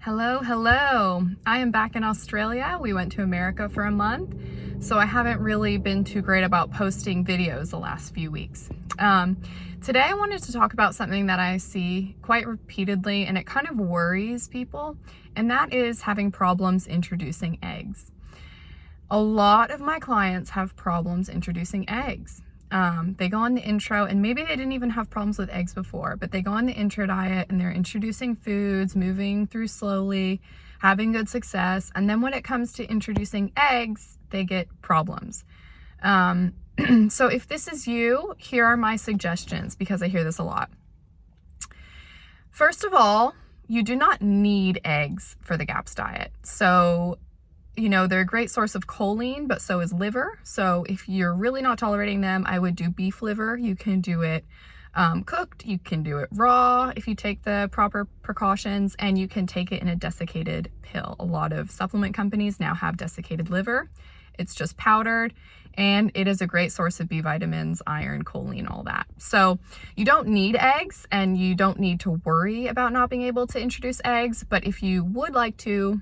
Hello, hello. I am back in Australia. We went to America for a month, so I haven't really been too great about posting videos the last few weeks. Today I wanted to talk about something that I see quite repeatedly and it kind of worries people, and that is having problems introducing eggs. A lot of my clients have problems introducing eggs. They go on the intro, and maybe they didn't even have problems with eggs before, but they go on the intro diet and they're introducing foods, moving through slowly, having good success. And then when it comes to introducing eggs, they get problems. So if this is you, here are my suggestions, because I hear this a lot. First of all, you do not need eggs for the GAPS diet. So they're a great source of choline, but so is liver. So if you're really not tolerating them, I would do beef liver. You can do it cooked, you can do it raw if you take the proper precautions, and you can take it in a desiccated pill. A lot of supplement companies now have desiccated liver. It's just powdered, and it is a great source of B vitamins, iron, choline, all that. So you don't need eggs, and you don't need to worry about not being able to introduce eggs, but if you would like to,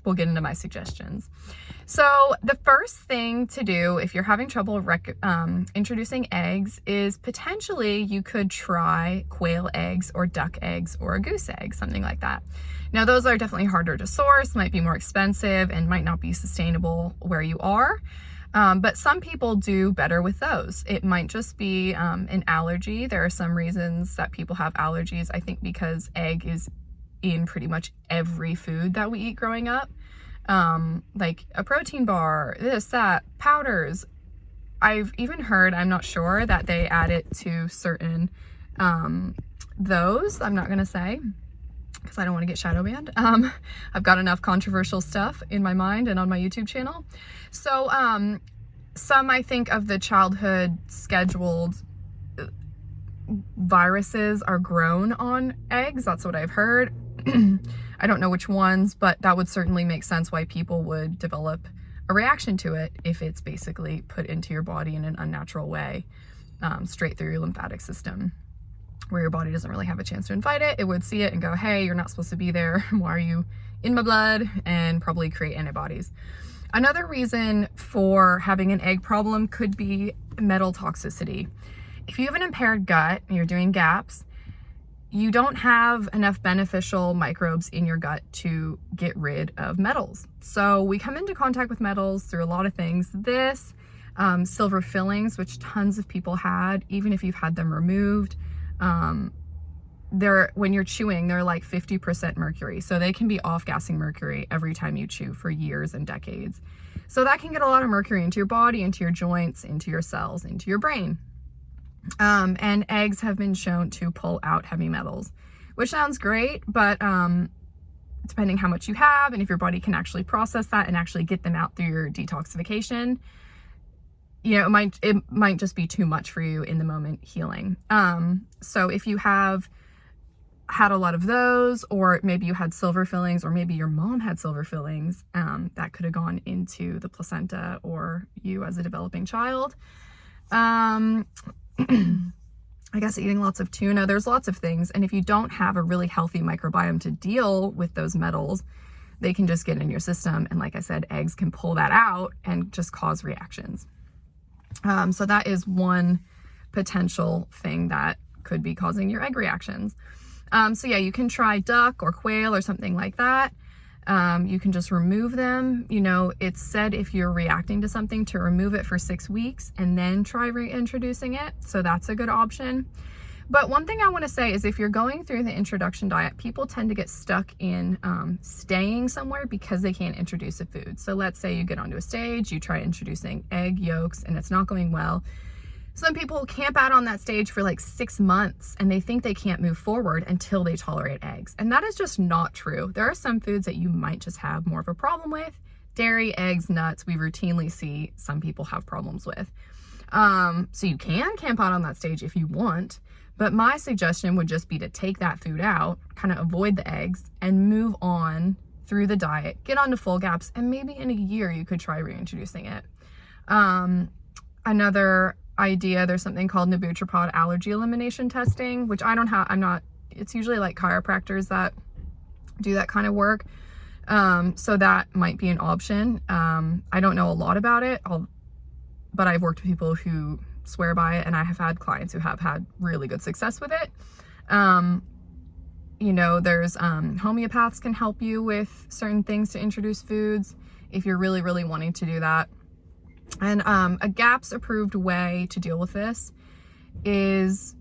we'll get into my suggestions. So the first thing to do if you're having trouble introducing eggs is potentially you could try quail eggs or duck eggs or a goose egg, something like that. Now those are definitely harder to source, might be more expensive, and might not be sustainable where you are. But some people do better with those. It might just be an allergy. There are some reasons that people have allergies, I think because egg is in pretty much every food that we eat growing up, like a protein bar, this, that, powders. I've even heard, I'm not sure, that they add it to certain those. I'm not gonna say because I don't want to get shadow banned. I've got enough controversial stuff in my mind and on my YouTube channel. So some, I think, of the childhood scheduled viruses are grown on eggs. That's what I've heard. I don't know which ones, but that would certainly make sense why people would develop a reaction to it if it's basically put into your body in an unnatural way, straight through your lymphatic system, where your body doesn't really have a chance to invite it. It would see it and go, hey, you're not supposed to be there. Why are you in my blood? And probably create antibodies. Another reason for having an egg problem could be metal toxicity. If you have an impaired gut and you're doing GAPS, you don't have enough beneficial microbes in your gut to get rid of metals. So we come into contact with metals through a lot of things. This, silver fillings, which tons of people had, even if you've had them removed, when you're chewing, they're like 50% mercury. So they can be off-gassing mercury every time you chew for years and decades. So that can get a lot of mercury into your body, into your joints, into your cells, into your brain. And eggs have been shown to pull out heavy metals, which sounds great, but depending how much you have and if your body can actually process that and actually get them out through your detoxification, it might just be too much for you in the moment healing. So if you have had a lot of those, or maybe you had silver fillings, or maybe your mom had silver fillings, that could have gone into the placenta or you as a developing child. I guess eating lots of tuna, there's lots of things. And if you don't have a really healthy microbiome to deal with those metals, they can just get in your system. And like I said, eggs can pull that out and just cause reactions. So that is one potential thing that could be causing your egg reactions. So yeah, you can try duck or quail or something like that. You can just remove them. It's said if you're reacting to something to remove it for 6 weeks and then try reintroducing it. So that's a good option. But one thing I want to say is if you're going through the introduction diet, people tend to get stuck in staying somewhere because they can't introduce a food. So let's say you get onto a stage, you try introducing egg yolks and it's not going well. Some people camp out on that stage for like 6 months and they think they can't move forward until they tolerate eggs. And that is just not true. There are some foods that you might just have more of a problem with. Dairy, eggs, nuts, we routinely see some people have problems with. So you can camp out on that stage if you want, but my suggestion would just be to take that food out, kind of avoid the eggs, and move on through the diet, get onto full GAPS, and maybe in a year you could try reintroducing it. Another idea, there's something called Nabutropod allergy elimination testing, which I don't have, it's usually like chiropractors that do that kind of work. So that might be an option. I don't know a lot about it, but I've worked with people who swear by it, and I have had clients who have had really good success with it. You know, there's homeopaths can help you with certain things to introduce foods if you're really, really wanting to do that. And a GAPS approved way to deal with this is,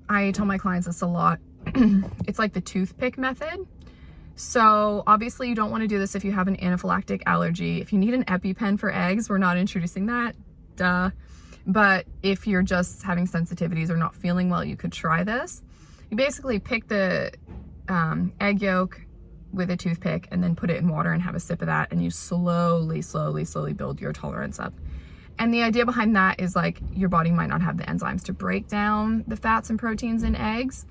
I tell my clients this a lot, it's like the toothpick method. So obviously you don't want to do this if you have an anaphylactic allergy. If you need an EpiPen for eggs, we're not introducing that, duh. But if you're just having sensitivities or not feeling well, you could try this. You basically pick the egg yolk with a toothpick and then put it in water and have a sip of that, and you slowly build your tolerance up. And the idea behind that is, like, your body might not have the enzymes to break down the fats and proteins in eggs.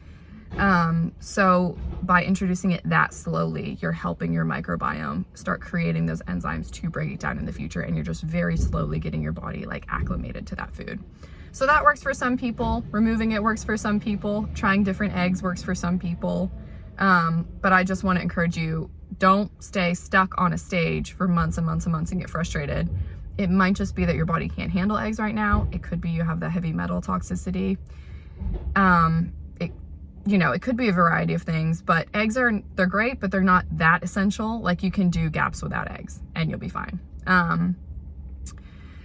So by introducing it that slowly, you're helping your microbiome start creating those enzymes to break it down in the future, and you're just very slowly getting your body like acclimated to that food. So that works for some people. Removing it works for some people. Trying different eggs works for some people. But I just want to encourage you, don't stay stuck on a stage for months and months and months and get frustrated. It might just be that your body can't handle eggs right now. It could be you have the heavy metal toxicity. It could be a variety of things, but they're great, but they're not that essential. Like, you can do GAPS without eggs and you'll be fine.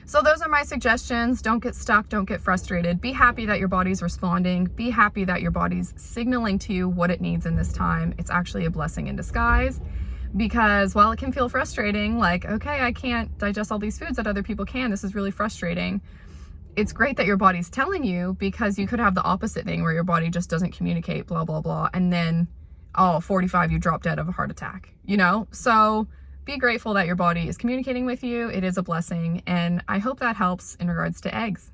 So those are my suggestions. Don't get stuck. Don't get frustrated. Be happy that your body's responding. Be happy that your body's signaling to you what it needs in this time. It's actually a blessing in disguise, because while it can feel frustrating, like, okay, I can't digest all these foods that other people can, this is really frustrating. It's great that your body's telling you, because you could have the opposite thing where your body just doesn't communicate, blah, blah, blah. And then, 45, you drop dead of a heart attack, So be grateful that your body is communicating with you. It is a blessing. And I hope that helps in regards to eggs.